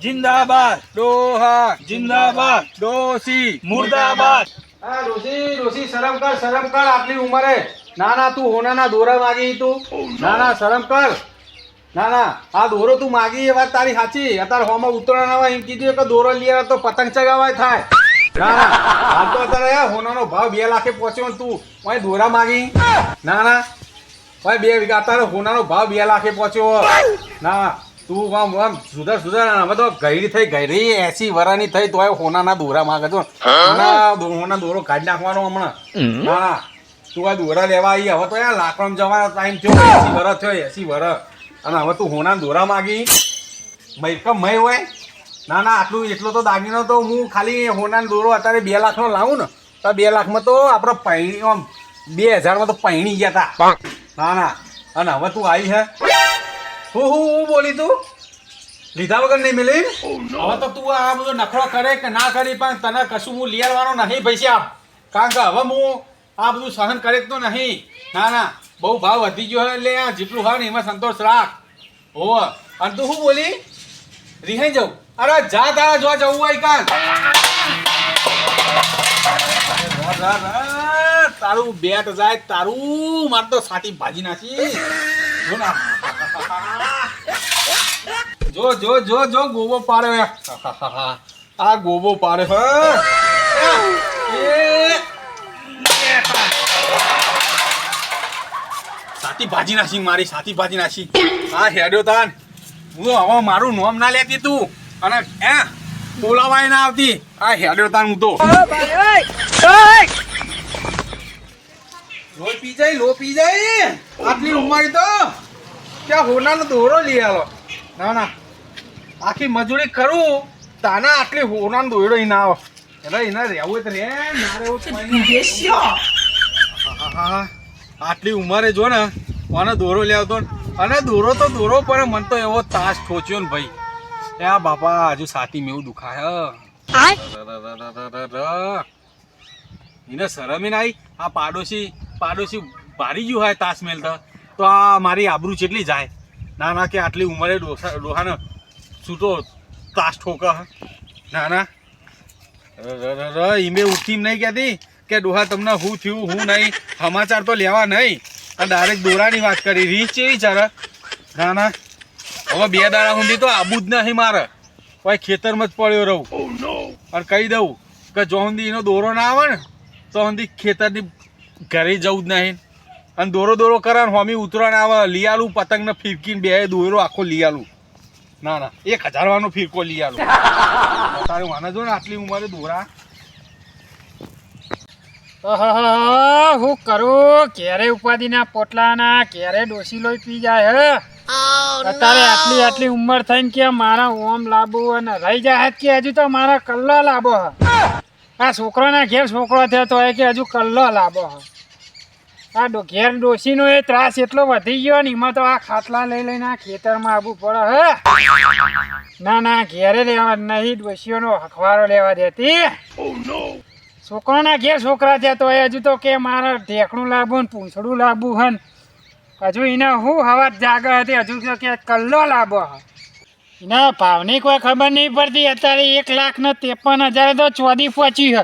जिंदाबाद ડોહા जिंदाबाद ડોસી मुर्दाबाद હા ડોસી શરમ કર આટલી ઉંમરે ના તું હોનાના દોરા માગી તું ના શરમ કર ના આ દોરો તું માગી એ વાત તારી સાચી અત્યારે હોમાં ઉતરવાના હોય એમ કીધું કે દોરો લઈ આવે તો પતંગ ચગાવાય થાય ના હાલ તો અત્યારે હોનાનો ભાવ 2 લાખે પહોંચ્યો ને તું ઓય દોરા માગી ના ભાઈ 2 વીઘા અત્યારે હોનાનો ભાવ 2 લાખે પહોંચ્યો ના તું આમ સુધર હવે તો ગયડી થઈ 80 વરાની થઈ તોય હોનાના દોરા માગે છો હોના દોરો કાઢી નાખવાનો હમણાં ના તું આ દોરા લેવા આવી હવે તો યાર લાકડમ જવાનો ટાઈમ થયો 80 વરસ થયો 80 વરસ અને હવે તું હોના દોરા માગી મય હોય ના આટલું એટલો તો દાગીનો તો હું ખાલી હોના દોરો અત્યારે 2 લાખનો લાવું ને તો 2 લાખમાં તો આપણે પૈણી આમ 2000માં તો પૈણી ગયા હતા ના અને હવે તું આવી હે હું બોલી તું લીધા વગર નહીં મિલી હવે તો તું આ બધો નખરો કરે કે ના કરી પણ તને કશું હું લઈ આવવાનો નહીં પૈસા કારણ કે હવે હું આ બધું સહન કરે તો નહીં ના બહુ ભાવ વધી ગયો એટલે આ જેટલું હોય ને એમાં સંતોષ રાખ હો અને તું શું બોલી રિહાઈ જાઉં અરે જા તારા જો જવું હોય કાલ તારું બેટ જાય તારું માર તો સાટી ભાજી નાખી જો ના જો ગોબો પાડે આ ગોબો પાડે સાથી ભાજી નાસી મારી સાથી ભાજી નાસી હા હેડ્યો તાન હું હવે મારું નામ ના લેતી તું અને બોલાવાય ના આવતી આ હેડ્યો તાન હું તો લો પી જાય આટલી ઉંમર તો ક્યાં હોનાનો દોરો લઈ આલો ના આખી મજૂરી કરું તાના આટલી હોનાનો દોરો ના આવો એટલે એના રહેવું તો રે ના રહેવું આટલી ઉંમરે જો ને મને દોરો લેવતો અને દોરો તો દોરો પણ મને તો એવો તાસ ઠોચ્યો ને ભાઈ એ બાપા હજુ સાથી મેવું દુખાય એને શરમે નાઈ આ પાડોશી ભારી ગયું હોય તાસ મેલતા તો આ મારી આબરૂ કેટલી જાય ના કે આટલી ઉંમરે ડોહાને છૂટો તાસ ઠોકા ના ઈમે ઉઠી નહીં કહેતી કે ડોહા તમને હું થયું હું નહીં સમાચાર તો લેવા નહીં અને ડાયરેક્ટ દોરાની વાત કરી રીચ છે વિચારે ના હવે 2 દાડા સુધી તો આબુ જ નહીં મારે ભાઈ ખેતરમાં જ પડ્યો રહું અને કહી દઉં કે જો સુધી એનો દોરો ના આવે ને તો સુધી ખેતરની ઘરે જવું જ નહીં અને દોરો કરે ને હોમી ઉતરવા આવે લઈ આલું પતંગને ફિરકીને 2 દોરો આખો લઈ આલું ના 1000 વાનો ફિરકો લઈ આલું તારે મને જો ને આટલી ઉંમરે દોરા હું કરું ક્યારે ઉપાધિના પોટલાના ક્યારે ડોસી લોહી પી જાય હે અત્યારે આટલી ઉંમર થઈને કે મારા ઓમ લાંબુ અને રહી જાય કે હજુ તો મારા કલ્લો લાંબો હ આ છોકરાના ઘેર છોકરો થયો તો કે હજુ કલ્લો લાંબો હ આ ઘેર ડોસીનો એ ત્રાસ એટલો વધી ગયો ને એમાં તો આ ખાટલા લઈને આ ખેતરમાં આવવું પડે હે ના ઘેરે લેવા નહીં ડોસીઓનો અખબારો લેવા દેતી છોકરાના ઘેર છોકરા થયા તો હજુ તો કે મારે ઢેકણું લાવવું ને પૂંછડું લાવવું હન હજુ એને હું હવા જાગે હતી હજુ તો કે કલ્લો લાવો એના ભાવની કોઈ ખબર નહીં પડતી અત્યારે 1,53,000 તો ચોદી પહોંચી હે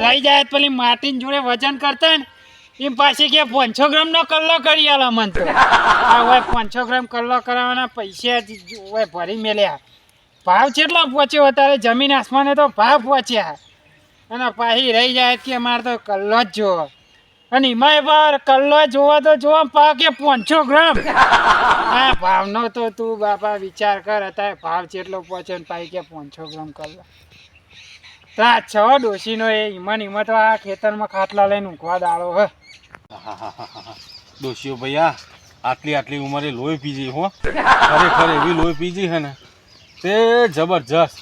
રહી જાય પેલી માટીની જોડે વજન કરતા ને એમ પાછી કે 500 ગ્રામનો કલ્લો કરી આલા મન તો આ હોય 500 ગ્રામ કલ્લો કરાવવાના પૈસા હોય ભરી મેલ્યા ભાવ કેટલો પહોંચ્યો અત્યારે જમીન આસમાને તો ભાવ પહોંચ્યા અને પાછી રહી જાય કે મારે તો કલ્લો જ જોવો અને એમાં બાર કલ્લો જોવા તો જોવા ભાવ કે 500 ગ્રામ હા ભાવનો તો તું બાપા વિચાર કર અત્યારે ભાવ કેટલો પહોંચ્યો ને પાછી કે 500 ગ્રામ કલ્લો તા છ ડોશીનો એ ઈમન તો આ ખેતરમાં ખાટલા લઈને ઊંઘવા દાડો હે ડોશીઓ ભૈયા આટલી ઉંમરે લોહી પીજી હો ખરેખર એવી લોહી પીજી હે ને તે જબરજસ્ત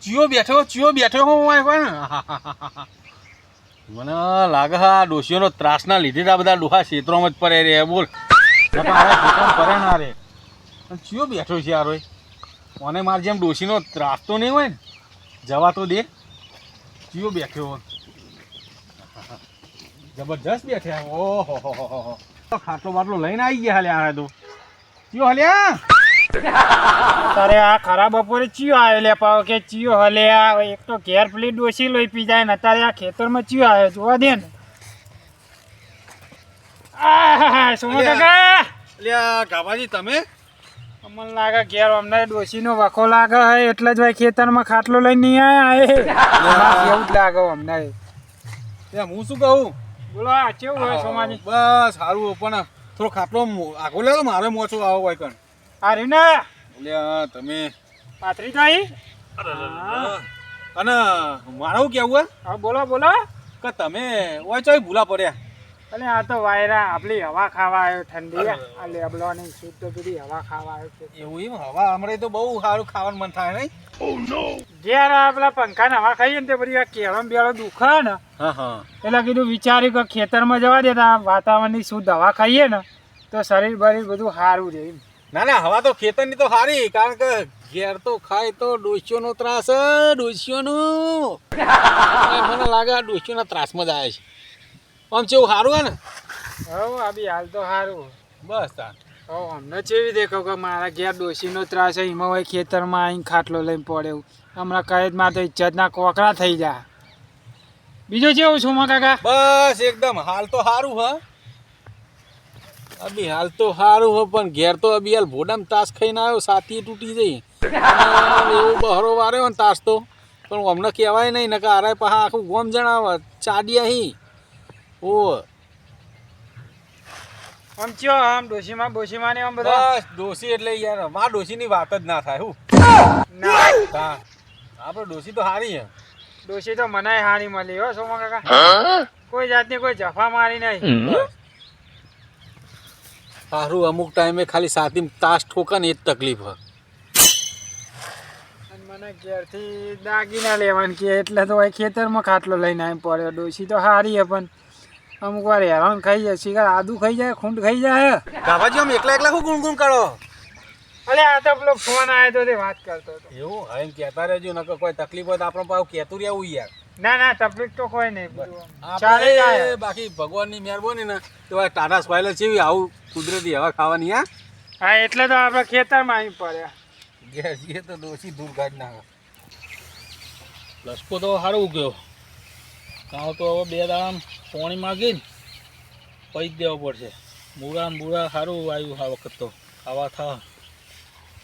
ચિયો બેઠો હું ને મને લાગે હા ડોશીઓનો ત્રાસના લીધે આ બધા ડોહા ક્ષેત્રોમાં જ પડે રે બોલ પડે ના રે ચિયો બેઠો છે યાર મને મારે જેમ ડોશીનો ત્રાસ તો નહીં હોય ને જવા તો દે ચિયો બેઠ્યો જબરજસ્ત બેઠ્યા ઓહો ખાટલો બાટલો લઈને આવી ગયા હાલ્યા તો ચિયો હાલ્યા તારે આ ખરા બપોરે ચિયો આવ્યો લે પાવ કે ચિયો હલે આ એક તો ઘેર પેલી ડોસી લોહી પી જાય ને અત્યારે આ ખેતરમાં ચિયો આવ્યો જોવા દે ને આ સોમા કાકા અલ્યા ગાભાજી તમે અમને લાગે ઘેર અમને ડોસીનો વખો લાગે હે એટલે જ ભાઈ ખેતરમાં ખાટલો લઈને નહીં આયા એવું જ લાગે અમને ત્યાં હું શું કહું બોલો આ કેવું હોય સોમાજી બસ સારું પણ થોડો ખાટલો આગો લે તો મારે મોચો આવો હોય કણ આ રહ્યું ને અલ્યા તમે પાથરી તો આવી અને મારે શું કેવું હા બોલો બોલો કે તમે ઓય ચોય ભૂલા પડ્યા અલે આ તો વાયરા આપણી હવા ખાવા આવ્યો ઠંડી આ લેબલોની શુદ્ધ બધી હવા ખાવા આવ્યો છે એવું એમ હવા અમારે તો બહુ સારું ખાવાનું મન થાય નહીં જ્યારે આ પેલા પંખાને હવા ખાઈએ ને તે બધી આ કેળમ બેળો દુખે ને હા હા એટલે કીધું વિચાર્યું કે ખેતરમાં જવા દેતા વાતાવરણની શુદ્ધ હવા ખાઈએ ને તો શરીર બરીર બધું સારું રહે એમ ના ના હવા તો ખેતરની તો સારી કારણ કે ઘેર તો ખાય તો ડોસીઓનો ત્રાસ ડોસીઓનો મને લાગે આ ડોસીઓના ત્રાસમાં જ આવે છે આમ કેવું સારું હે ને હવ આ બી હાલ તો સારું બસ તાર હવ અમને ચેવી દેખો કે મારા ઘેર ડોશીનો ત્રાસ છે એમાં હોય ખેતરમાં આવીને ખાટલો લઈને પડે એવું હમણાં કહેજમાં તો ઇજ્જતના કોકરા થઈ જાય બીજું કેવું છું કાકા બસ એકદમ હાલ તો સારું હ અભી હાલ તો સારું હો પણ ઘેર તો અભી હાલ ભોડામ તાસ ખાઈને આવ્યો સાથી તૂટી જઈ એવું બહરો વાર્યો ને તાસ તો પણ અમને કહેવાય નહીં નકા આરાય પહા આખું ગોમ જણાવે ચાડી અહીં ઓ આમ ચો આમ ડોશીમાં બોશીમાં ને આમ બધા બસ ડોસી એટલે યાર માં ડોસીની વાત જ ના થાય હું ના આપણે ડોસી તો સારી હે ડોશી તો મનાય હારી મળી હો સોમા કાકા કોઈ જાતની કોઈ જફા મારી નહીં સારું અમુક ટાઈમે ખાલી સાથી તાસ ઠોકે ને એ જ તકલીફ હ અને મને ઘેરથી દાગીના લેવાનું કે એટલે તો અહીં ખેતરમાં ખાટલો લઈને આવી પડ્યો ડોશી તો સારી હે પણ અમુક વાર હેરાન ખાઈ જાય શિકાર આદુ ખાઈ જાય ખૂંડ ખાઈ જાય ગાભાજી આમ એકલા એકલા શું ગુણગુણ કરો અલે આ તો પેલો ફોન આવ્યો તો તે વાત કરતો હતો એવું હવે એમ કહેતા રહેજો નકર કોઈ તકલીફ હોય તો આપણો પાછું કહેતું રહેવું યાર ના ના તકલીફ તો કોઈ નહીં ચાલે જાય આપણે બાકી ભગવાનની મહેરબાની ને તો આ ટાટા સ્પાઇલર જેવી આવું કુદરતી હવા ખાવાની હા હા એટલે તો આપણે ખેતરમાં આવી પડ્યા ઘેર જઈએ તો ડોસી દૂર કાઢી નાખે લસકો તો સારું ઉગ્યો કાં તો હવે બે દાડા પાણી માગીને પૈ દેવો પડશે મૂળા મૂળા સારું આવ્યું આ વખત તો ખાવા થા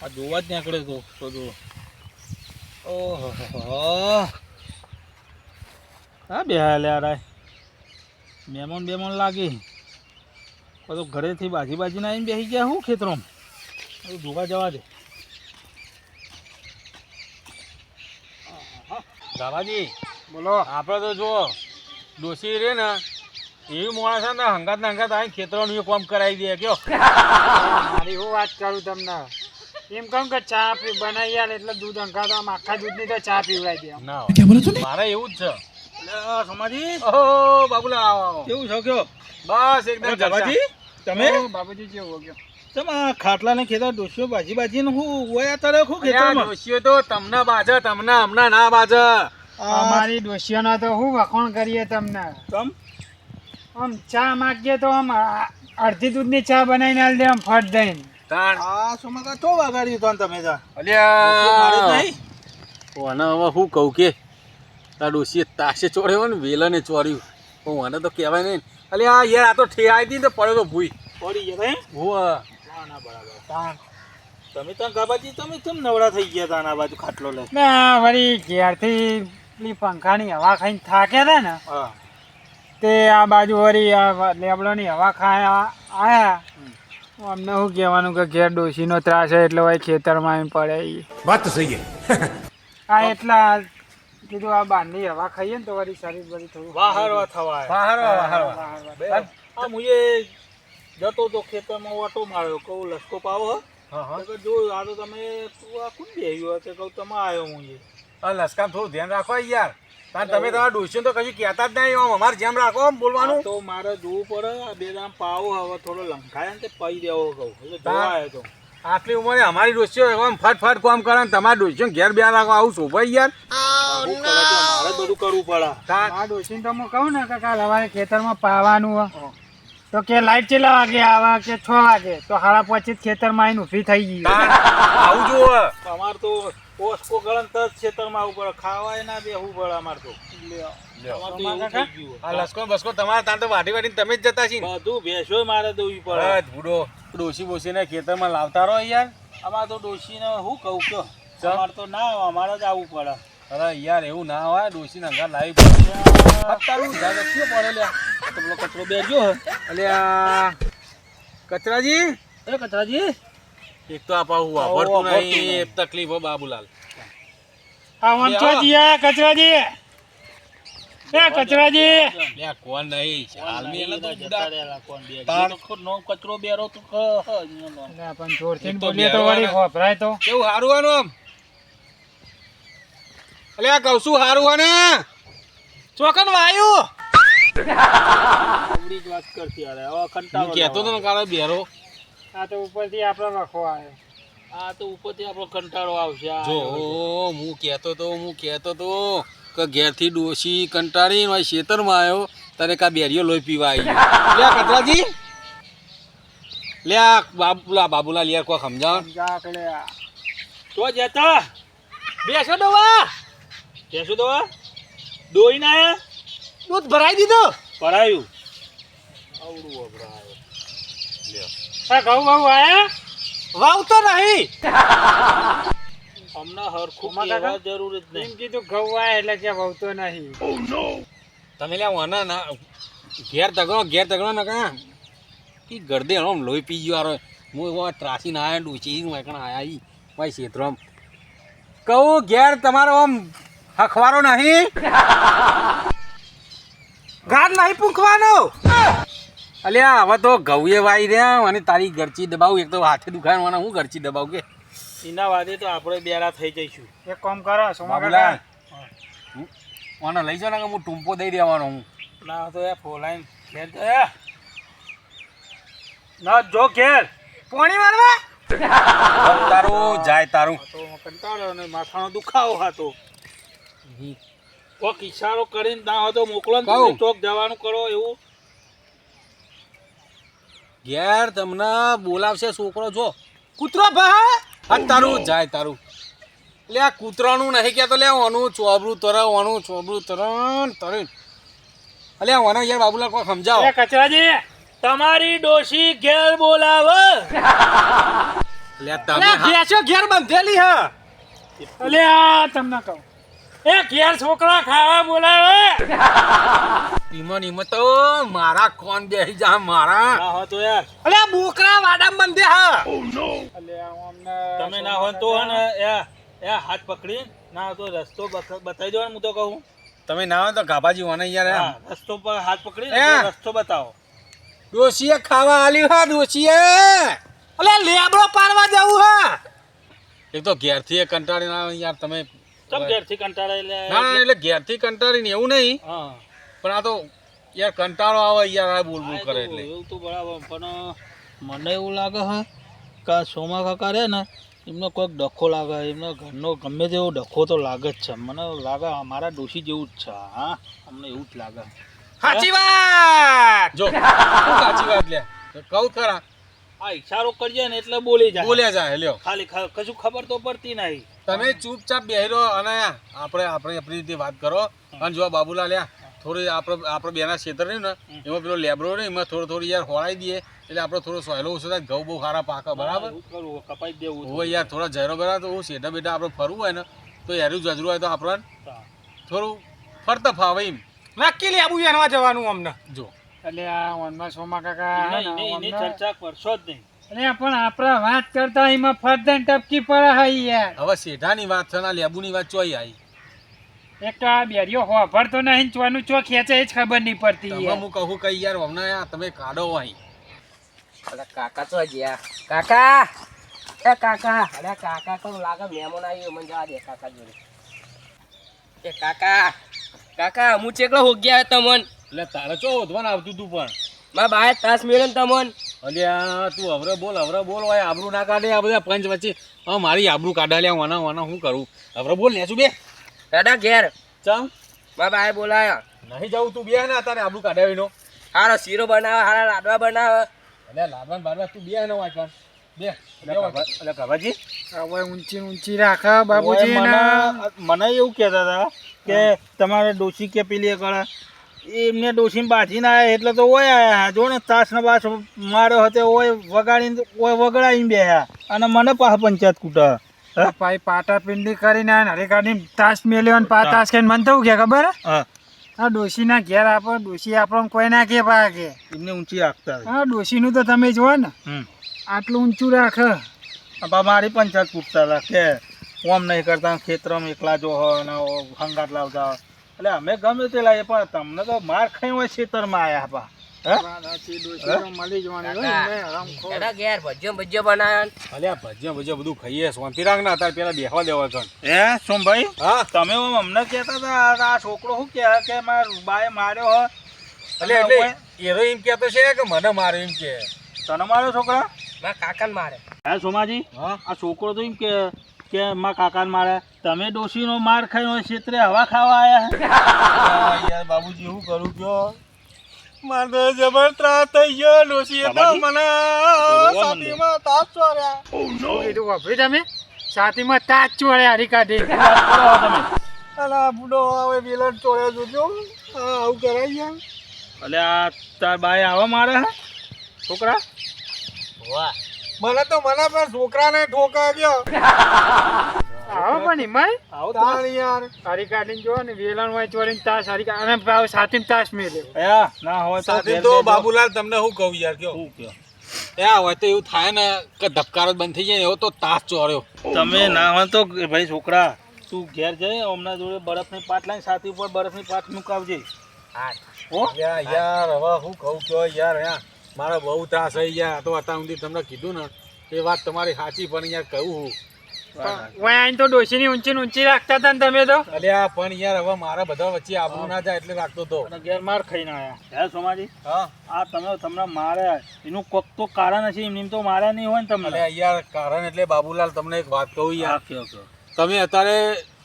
આ જોવા જ નીકળે તો જુઓ ઓહો હા બે હાલે યાર મહેમાન બેમાન લાગી બધું ઘરેથી બાજીને આવીને બેસી ગયા હું ખેતરોમાં બધું જોવા જવા દે દાદાજી બોલો આપણે તો જો ડોસી રે ને એવી માણસ ને હંગાત ને હંગાત આવીને ખેતરોનું કામ કરાવી દે કયો મારી હું વાત કરું તમને એમ કહું કે ચા બનાવી યાર એટલે દૂધ અંકાત આમ આખા દૂધની તો ચા પીવડાવી દે ના મારે એવું જ છે સમાજી ઓહો બાબુલા કેવું છો કયો બસ એકદમ બાબાજી તમે બાબુજી જેવો ગયો તમે ખાટલા ને ખેતર ડોસીઓ બાજી ને હું ઓયા તારે હું ખેતરમાં ડોસીઓ તો તમને બાજે તમને હમણાં ના બાજે અમારી ડોશીઓના તો હું વખોણ કરીએ તમને કમ આમ ચા માગીએ તો આમ અડધી દૂધની ચા બનાવીને આલ દે આમ ફટ દઈને તાણ આ સમકા તો વાગાડ્યું તો તમે જા અલ્યા ઓને હવે હું કહું કે આ ડોસીએ તાશે ચોર્યો ને વેલને ચોર્યું હું મને તો કહેવાય નહીં અલ્યા યાર આ તો ઠેરાઈ દી ને પડ્યો તો ભૂઈ પડી ગયા હે હો ના બરાબર તાણ તમે તો ગાબાજી તમે કેમ નવડા થઈ ગયા તા આ બાજુ ખાટલો લે ના વળી ઘેરથી પેલી પંખાની હવા ખાઈને થાક્યા હતા ને હા તે આ બાજુ વળી આ લેબડોની હવા ખાયા આયા અમને શું કહેવાનું કે ઘેર ડોશીનો ત્રાસ છે એટલે હોય ખેતરમાં એમ પડે વાત તો સહી હા એટલા કીધું આ બહારની હવા ખાઈએ ને તો વળી શરીર બધી થોડું વાહરવા થવાય વાહરવા આ મુએ જતો તો ખેતરમાં ઓટો માર્યો કહું લસકો પાવો હા જોયું આ તો તમે આ કોણ બેહ્યું હશે કહું તમે આવ્યો હું આ લસકામ થોડું ધ્યાન રાખો યાર કારણ તમે તમારા ડોસીને તો કશું કહેતા જ નહીં અમારે જેમ રાખો બોલવાનું તો મારે જોવું પડે આ બે દામ પાવો હવે થોડો લંકાય ને તે પૈ દેવો કહું એટલે જોવા આવ્યો તો આટલી ઉંમરે અમારી ડોસીઓ એમ ફટ કામ કરે ને તમારા ડોસીઓ ઘેર બે રાખો આવું શોભાઈ યાર મારે બધું કરવું પડે આ ડોશીને તો હું કહું ને કે કાલ અમારે ખેતરમાં પાવાનું તો કે લાઈટ કેટલા વાગે આવે કે 6 વાગે તો 5:30 જ ખેતરમાં આવીને ઊભી થઈ ગઈ. આવું જુઓ અમાર તો પોસ્કો ગળન તજ ખેતરમાં આવું પડે, ખાવાય ના બેહવું પડે અમાર તો. અમાર તો એવું થઈ ગયું. આ લસકો બસકો તમારે ત્યાં તો વાટી વાટીને તમે જ જતા છીએ બધું ભેંસોય મારે દોવી પડે. બસ ભૂડો ડોસી બોસીને ખેતરમાં લાવતા રહો યાર. અમાર તો ડોશીને હું કહું કયો, અમાર તો ના આવે, અમારે જ આવવું પડે. અરે યાર એવું ના હોય, ડોસીને અંગાર લાવી પડે. અત્યારું જાગે શું પડે લ્યા. તો પેલો કચરો બેઠો હે. અલ્યા કચરાજી એ કચરાજી, એક તો આ પાછું વાપરતું નહીં, એક તકલીફ હો બાબુલાલ. આ વંચો જીયા કચરાજી, એ કચરાજી લ્યા કોણ નહીં હાલમી એને તો જતા રહેલા કોણ બે. તાર. તો નો કચરો બેરો તો અલ્યા પણ જોરથી એક તો બોલીએ તો બેરવાના. વળી ખોભરાય તો. કેવું સારું આનું આમ અલ્યા કહું છું સારું આને ચોકન વાયુ આવડી જ વાત કરતી અરે હવે હું કંટાળો કહેતો તો ને કાલે બેરો આ તો ઉપરથી આપણે લખો આવ્યો. આ તો ઉપરથી આપણો કંટાળો આવશે. આ જો હું કહેતો તો કે ઘેરથી ડોશી કંટાળીને હોય ખેતરમાં આવ્યો તારે કા બેરીઓ લોહી પીવા આવી ગયો. લ્યા કચરાજી લ્યા બાબુલાલ યાર કોઈ સમજાવ. સમજા કે લે આ. તો જતા બેસો દવા, બેસો દવા દોઈ ના આયા, દૂધ ભરાઈ દીધો ભરાયું આવડું વપરાયું. આ ઘઉં બહુ આયા વાવતો નહીં. હમણાં હરખું ઓમાં કહેવા કાકા? જરૂર જ એમ નહીં. કીધું ઘઉં આયા એટલે કે વહુતો નહીં. તમે લ્યા વાના ના ઘેર તગડો ના કા કી ગરદે આમ લોહી પી ગયો આરો. હું ત્રાસી ના આયા ડૂચી વાયકણ આયા ઈ ભાઈ ક્ષેત્રમાં કહું ઘેર તમારો આમ હખવારો નહીં, ગાર નહીં પૂંખવાનો. અલ્યા હવે તો ઘઉએ વાઈ રહ્યા અને તારી ગરચી દબાવું, એક તો હાથે દુખાવાનું હું ગરચી દબાવું કે એના વાદે તો આપણે બેરા થઈ જઈશું. એક કામ કરો સોમા બાબુલાલ કાકા મને લઈ જાઓ ને કે હું ટૂંપો દઈ દેવાનો હું. ના તો એ ફોલાઈન ઘેર ગયા ના જો ઘેર પોણી મારવા તારું જાય તારું. તો કંટાળો અને માથાનો દુખાવો હતો. કોક ઈશારો કરીને ના હોય તો મોકલો ને, કહું. તમે ચોક જવાનું કરો એવું. ઘેર તમને બોલાવશે છોકરો જો કૂતરો ભા તારું જાય તારું. લે આ કૂતરાનું નહીં કહેતો લે ઓનું ચોબરું તરણ તરણ. અલ્યા ઓને યાર બાબુલાલ કોઈ સમજાવો. એ કચરાજી તમારી ડોશી ઘેર બોલાવે. લે તમે ભેંસો ઘેર બંધેલી હ. અલે આ તમને કહું એ ઘેર છોકરા ખાવા બોલાવે. ઈમન તો મારા કોણ બેસી જા મારા. ના હોય તો યાર અલે આ બોકરા વાડામ બંધે હ. અલે આ અમને તમે ના હોય તો હે ને એ હાથ પકડી ના હોય તો રસ્તો બતાવી દો ને. હું તો કહું તમે ના હોય તો ગાભાજી ઓને યાર હા, રસ્તો પર હાથ પકડી એ. રસ્તો બતાવો. ડોશીએ ખાવા આલ્યું હા ડોશીએ. અલે લેબડો પાડવા જવું હા. એક તો ઘેરથી એ કંટાળીને આવે યાર તમે. ચમ ઘેરથી કંટાળે ના ના, એટલે ઘેરથી કંટાળીને એવું નહીં હા પણ આ તો યાર કંટાળો આવે યાર આ બોલ બોલ કરે એટલે. એવું તો બરાબર, પણ મને એવું લાગે છે કે આ સોમા કાકા રે ને એમનો કોઈક ડખો લાગે, એમનો ઘરનો ગમે તેવો ડખો તો લાગે જ છે. મને લાગે અમારા ડોશી જેવું જ છે. હા અમને એવું જ લાગે. સાચી વાત. જો શું સાચી વાત લે કહું ખરા આ ઈશારો કરીએ ને એટલે બોલી જાય. બોલ્યા જાય લ્યો. ખાલી કશું ખબર તો પડતી નહીં. તમે ચૂપચાપ બેહી અને આપણે આપણી રીતે વાત કરો. અને જો બાબુલાલ લ્યા થોડી આપણે બેના ક્ષેત્ર રહ્યું ને એમાં પેલો લેબરો ને એમાં થોડી યાર હોળાઈ દઈએ એટલે આપણે થોડો સહેલો ઓછો થાય. ઘઉં બહુ સારા પાકા બરાબર એવું કરવું, કપાઈ દેવું. હોય યાર થોડા ઝેરો બરા તો શેઠા બેઠા આપણે ફરવું હોય ને તો યારું જજરું હોય તો આપણને થોડું ફરતા ફાવે એમ. નક્કી લેવું એનવા જવાનું અમને. જો એટલે આ વનમાં સોમા કાકા એની ચર્ચા કરશો જ નહીં. અરે પણ આપણે વાત કરતા એમાં ફરદન ટપકી પડે હે યાર. હવે શેઠાની વાત છે ને લેબુની વાત ચોઈ આવી. એક તો આ બેરીઓ હોભરતો નહીં, ચોનું ચો ખેંચે એ જ ખબર નહીં પડતી તમે યાર. હું કહું કઈ યાર હમણાં યાર તમે કાઢો અહીં. અરે કાકા તો ગયા કાકા એ કાકા અરે કાકા તો લાગે મહેમાન આવ્યો મને જવા દે કાકા જોડે એ કાકા કાકા હું ચેકલો હો ગયા તમન એટલે તારે ચો વધવાનું આવતું તું પણ મારા બાએ તાસ મેળ્યો ને તમન અલ્યા તું હવરે બોલ હોય આબરૂ ના કાઢે આ બધા પંચ વચ્ચે. હવે મારી આબરૂ કાઢા લ્યા વાના શું કરું. હવરે બોલ ને શું બે દાદા ઘેર ચમ મારા બાએ બોલાયા નહીં જવું તું બે ને તારે આબરૂ કાઢાવીનો. હારો શીરો બનાવે, હારા લાડવા બનાવે. એટલે લાડવા બાડવા તું બે ને વાંચવા બે એટલે ગભાજી હવે ઊંચી રાખે બાબુજી મને એવું કહેતા હતા કે તમારે ડોશી કે પેલી કળા એમને ડોશીને બાજીને આવ્યા એટલે તો ઓય આયા જો ને તાસને બાસ માર્યો હતો ઓય વગાડીને ઓય વગડાઈને બેહ્યા અને મને પાછા પંચાયત કૂટા. ભાઈ પાટા પિંડી કરીને હરી કાઢી તાસ મેલ્યો ને પા તાસ કરીને મને થયું કે ખબર હા હા ડોશીના ઘેર આપો ડોશી આપણને કોઈ ના કે પા કે એમને ઊંચી રાખતા હતા. હા ડોશીનું તો તમે જુઓ ને આટલું ઊંચું રાખે. મારી પંચાયત કૂટતા હતા કે ઓમ નહીં કરતા ખેતરમાં એકલા જો હોય અને હંગાત લાવતા હોય એટલે અમે ગમે તે લાવીએ પણ તમને તો માર ખાઈ હોય ખેતરમાં આવ્યા પા. મળી જવાની હોય ને, હરામખોર. એના ઘેર ભજીયો ભજીયો બનાવે. અલ્યા ભજીયા ભજીયા બધું ખાઈએ શાંતિ રાખ ને અત્યારે પેલા બેહવા દેવા કણ. હે સોમભાઈ હા તમે ઓમ અમને કહેતા હતા આ છોકરો શું કહે કે મારા બાએ માર્યો હોય એટલે એરો એમ કહેતો છે કે મને મારે એમ કે તને માર્યો છોકરા? મારા કાકાને મારે. હે સોમાજી હા આ છોકરો તો એમ કે મારા કાકાને મારે તમે ડોશીનો માર ખાઈને ક્ષેત્રે હવા ખાવા આવ્યા. યાર બાબુજી હું કરું કયો મારે તો જબર ત્રાસ થઈ ગયો ડોશીએ તો મને છાતીમાં તાપ ચોર્યા. કીધું વાપરી તમે છાતીમાં તાજ ચોળે હારી કાઢી. અલા બુડો હવે વેલણ ચોર્યા જોજો આવું કરાય યાર. એટલે આ તાર બાએ આવા મારે હે છોકરા? વાહ. મને પણ છોકરાને ઠોકા ગયો. આવો પણ હિમાય આવો તાણ યાર હારી કાઢીને જો ને વેલણ હોય ચોરીને તાસ હારી અને ભાવ છાતીમાં તાસ મેલ્યો. યા ના હોય તો સાથે ઘેર તો બેસજો. બાબુલાલ તમને શું કહું યાર કયો શું કહો? ત્યાં હોય તો એવું થાય ને કે ધબકારો જ બંધ થઈ જાય ને એવો તો તાસ ચોર્યો. તમે ના હોય તો ભાઈ છોકરા તું ઘેર જઈ હમણાં જોડે બરફની પાટ લાવીને છાતી ઉપર બરફની પાટ મુકાવજે. હા. હો યાર હવે હું કહું કયો યાર યાર મારો બહુ ત્રાસ થઈ ગયા તો અત્યાર સુધી તમને કીધું ને એ વાત તમારી સાચી પણ યાર કહું ઓય આઈને તો ડોશીની ઊંચી રાખતા હતા ને તમે તો. અલ્યા પણ યાર હવે મારા બધા વચ્ચે આબરૂ ના જાય એટલે રાખતો તો. અને ઘેર માર ખાઈને આયા. હે સોમાજી હા આ તમે તમને મારે એનું કોક તો કારણ હશે એમ તો માર્યા નહીં હોય ને તમને. અલ્યા યાર કારણ એટલે બાબુલાલ તમને એક વાત કહું યાર કયો કયો. તમે અત્યારે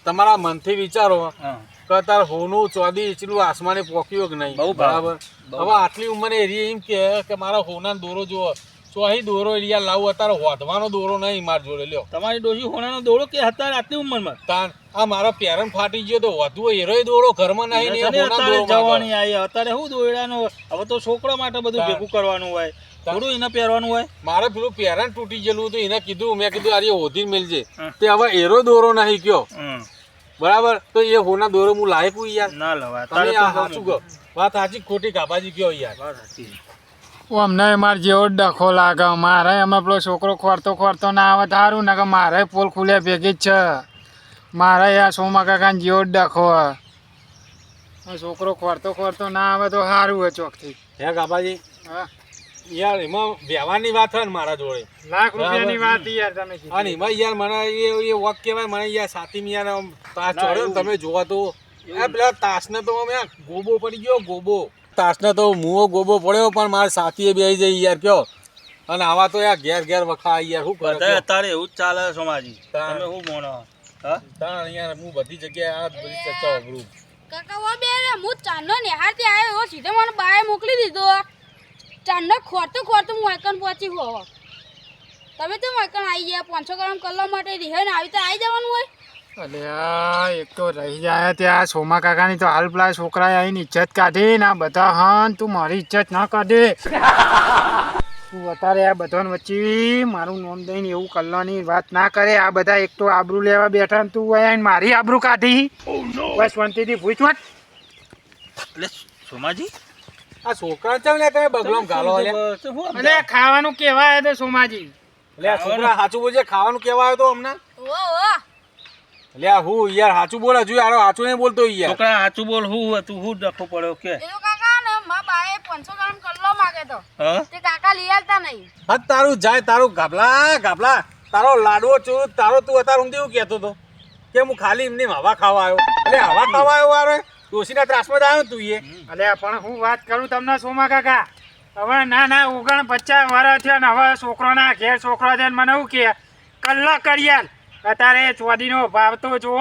તમારા મનથી વિચારો હા કે અત્યારે હોનું ચોદી એટલું આસમાને પોક્યું કે નહીં બહુ બરાબર. બહુ. હવે આટલી ઉંમરે એરી એમ કે મારા હોના દોરો જુઓ ચોહી દોરો યાર લાવું અત્યારે હોધવાનો દોરો નહીં માર જોડે લ્યો. તમારી ડોશી હોનાનો દોડો કે હતા આટલી ઉંમરમાં? તાન આ મારો પેરણ ફાટી ગયો તો વધુ એરોય દોરો ઘરમાં નહીં ને એને હોના અત્યારે દોરો માગો. જવાની આવી અત્યારે શું દોયડાનો હવે તો છોકરા માટે બધું તાર. ભેગું કરવાનું હોય થોડું એને પહેરવાનું હોય. મારે પેલું પેરણ તૂટી ગયેલું હતું એને કીધું મેં કીધું અરે હોધી મેલજે હા. તે હવે એરો દોરો નહીં કયો હમ. બરાબર તો એ હોના દોરો હું લાયક હું યાર. ના લવાય તમે આ સાચું કહો વાત સાચી ખોટી કાબાજી કયો યાર. અમને મારે જેવો જ ડખો લાગે મારે એમાં પેલો છોકરો ખોરતો ના આવે સારું ને કે મારે પોલ ખુલ્યા ભેગી જ છે. મારે આ સોમા કાકાને જેવો જ ડખો છોકરો ખોરતો ના આવે તો સારું હોય ચોકથી. હે કાબાજી હા યાર એમાં વ્યવહારની વાત હોય ને મારા જોડે લાખ રૂપિયાની વાત યાર તમે કીધી. અને એમાં યાર મને એ વક કહેવાય મને યાર સાથી યાર આમ તાસ ના, ચોર્યો ને એવું. તમે જોવા તો આ પેલા તાસને તો અમે ગોબો પડી ગયો ગોબો તાસને તો મુઓ ગોબો પડ્યો પણ મારા સાથીએ બેસી જઈ યાર કયો અને આવા તો યાર ઘેર વખા યાર શું કરે બધા કયો? અત્યારે એવું જ ચાલે સોમાજી. તાર. તમે શું મોણો? હા તાણ યાર હું બધી જગ્યાએ આ બધી ચર્ચા વાપરું. કાકા ઓ બે રે હું ચાંદનો નિહાળથી આવ્યો સીધો મને બાએ મોકલી દીધો ચાંદનો ખોરતો હું વાયકન પહોંચી હો તમે તો વાયકન આવી ગયા 500 ગ્રામ કલર માટે રિહાઈને આવી તો આવી જવાનું હોય. અલ્યા એક તો રહી જાય ત્યાં સોમા કાકાની તો હાલ પેલા છોકરાએ આવીને ઇજ્જત કાઢી ને આ બધા હન તું મારી ઇજ્જત ના કાઢે. તું અત્યારે આ બધાને વચ્ચે મારું નામ દઈને એવું કલ્લાની વાત ના કરે. આ બધા એક તો આબરૂ લેવા બેઠા ને તું આવીને મારી આબરૂ કાઢી. બસ શાંતિથી પૂછ મત. એટલે સોમાજી આ છોકરા ચાલ ને તમે બગલોમ ઘાલો લ્યા. એટલે ખાવાનું કેવાય તો સોમાજી લે આ છોકરા સાચું બોલજે ખાવાનું કેવા આવ્યો તો હમણાં ઓ લે હું યાર સાચું બોલ હજુ યાર સાચું નહીં બોલતો યાર. છોકરા સાચું બોલ હું હતું હું ડખો પડ્યો કે એ તો કાકા ને મારા બાએ 500 ગ્રામ કલર માગે તો હા તે કાકા લઈ આવતા નહીં. હા તારું જાય તારું ગાભલા તારો લાડવો ચોર તારો તું અત્યારે ઊંધી એવું કહેતો હતો કે હું ખાલી એમની હવા ખાવા આવ્યો એટલે હવા ખાવા આવ્યો યાર ડોશીના ત્રાસમાં જ આવ્યો તું એ. અલ્યા પણ હું વાત કરું તમને સોમા કાકા હવે ના 49 વર્ષ થયા ને હવે છોકરોના ઘેર છોકરો છે ને મને એવું કે કલ્લા કરિયાલ અત્યારે ચોદીનો ભાવ તો જુઓ.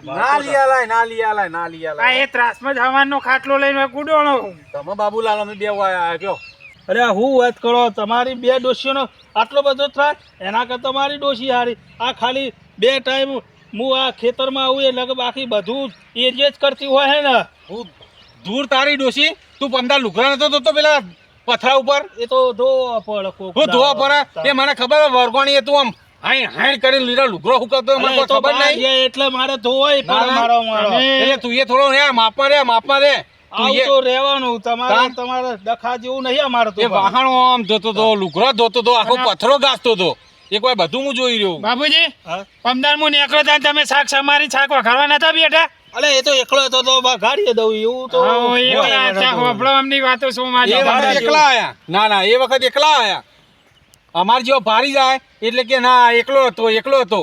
ના લીયા લાય આ એ ત્રાસમાં જ હવાનો ખાટલો લઈને ગુડોણો હું. તમે બાબુલાલ અમે બે આયા કયો અરે હું વાત કરો તમારી બે ડોશીઓનો આટલો બધો ત્રાસ એના કરતાં મારી ડોશી હારી. આ ખાલી 2 ટાઈમ હું આ ખેતરમાં આવું એટલે કે બાકી બધું એ જ કરતી હોય હે ને. હું દૂર તારી ડોશી તું 15 લુગડા નતો ધોતો પેલા પથરા ઉપર એ તો ધોવા પડે કોક હું ધોવા દાડો. પડે એ મને ખબર હે વરગોણી તું આમ હાઈ કરીને લીધા લુગડો હુકતો મને અરે કોઈ એ તો ખબર બહાર નહીં જાય એટલે મારે ધોવાય ના, પડે ના. મારો એટલે તું એ થોડો રે માપમાં રે તું આવું એ તો રહેવાનું તમારે કાં? તમારે ડખા જેવું નહીં અમારે તો એ વાહણો આમ ધોતો તો લુગડો ધોતો તો આખો પથરો ગાસતો તો એ કોઈ બધું હું જોઈ રહ્યો બાબુજી હા? 15 મુ નીકળો ત્યાં તમે શાક સમારી શાક વખાડવા નતા બેઠા. અલે એ તો એકલો હતો તો ગાડીએ દઉં એવું તો હા, એ હોય પેલા બધું. ચા હોભળો અમની વાતો શું માં એ જવા વખત દેજો. એકલા આયા ના એ વખત એકલા આયા અમાર જેવો ભારી જાય એટલે કે ના એકલો હતો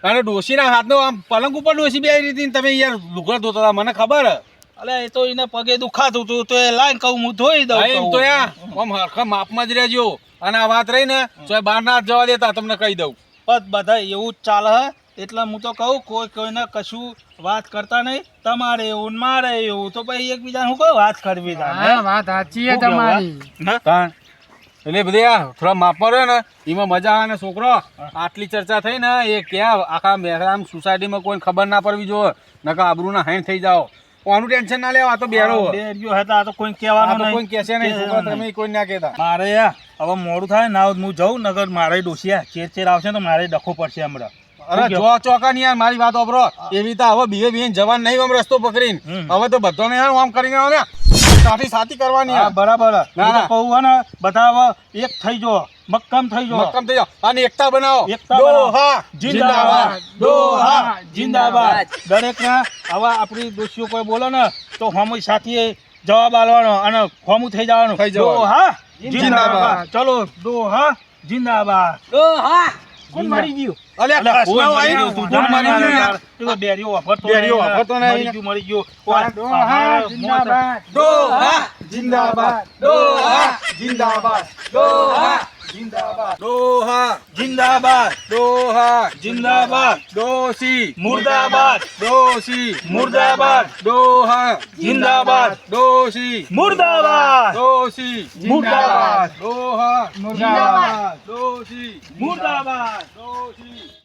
અને ડોશીના હાથનો આમ પલંગ ઉપર ડોશી બેહી હતી ને તમે યાર લુગડા ધોતા હતા મને ખબર હે. અલે એ તો એને પગે દુખાતું હતું તો એ લાઈન કહું હું ધોઈ દઉં હા, એમ કહું. તો યા આમ હરખા માપમાં જ રહેજો અને આ વાત રહી ને તો એ બહાર ના જવા દેતા તમને કહી દઉં. બસ બધા એવું જ ચાલે હે. એટલે હું તો કહું કોઈને કશું વાત કરતા નહીં. તમારે એવું ને મારે એવું તો પછી એકબીજાને હું કહું વાત કરવી તાને. હા, વાત સાચી છે શું કહેવું, તમારી. હા? તાણ એટલે બધે આ થોડા માપમાં રહે ને એમાં મજા આવે ને છોકરો આટલી ચર્ચા થઈ ને એ ક્યાં આખા મહેરામ સોસાયટીમાં કોઈને ખબર ના પડવી જોઈએ નકર આબરૂના હાઈન થઈ જાઓ. કોનું ટેન્શન ના લેવા આ તો બેરો આ બેરીઓ હતા આ તો કોઈ કહેવાનું નહીં. કોઈ કહેશે નહીં છોકરા તમે કોઈ ના કહેતા. મારે યાર હવે મોડું થાય ને હું જઉં નગર મારે ડોસિયા ચેર આવશે તો મારે ડખો પડશે હમણાં. અરે જો ચોકા ની યાર મારી વાત ઓબરો એવી રીતે હવે બીએ જવાન નહીં આમ રસ્તો પકડીને હવે તો બધાને યાર આમ કરીને આવો ને સાથી કરવાની હા યાર. બરાબર. ના, હું તો ના. કહું હે ને બધા હવે એક થઈ જો મક્કમ થઈ જો. મક્કમ થઈ જાઓ અને એકતા બનાવો. એકતા બનાવો. દોહા જિંદાબાદ દોહા જિંદાબાદ. દરેકના હવે આપણી દોષીઓ કોઈ બોલે ને તો હોમું સાથે જવાબ આલવાનો અને હોમું થઈ જવાનું. થઈ જવાનું. દોહા જિંદાબાદ. ચલો દોહા જિંદાબાદ. કોણ મરી ગયું? અલ્યા કોઈ કોણ મરી આવી ગયું? તું તું કોણ જાણ મરી ગયું યાર. યાર? તું તો બેરીઓ વાપરતો બેરીઓ નહીં. વાપરતો નહીં. મરી ગયું કોઈ. દોહા જિંદાબાદ. દોહા જિંદાબાદ દોહા જિંદાબાદ દોહા જિંદાબાદ દોહા જિંદાબાદ દોહા જિંદાબાદ દોશી મુર્દાબાદ દોશી મુર્દાબાદ દોહા જિંદાબાદ દોશી મુર્દાબાદ દોશી મુર્દાબાદ દોહા મુર્દાબાદ. દોશી મુર્દાબાદ દોશી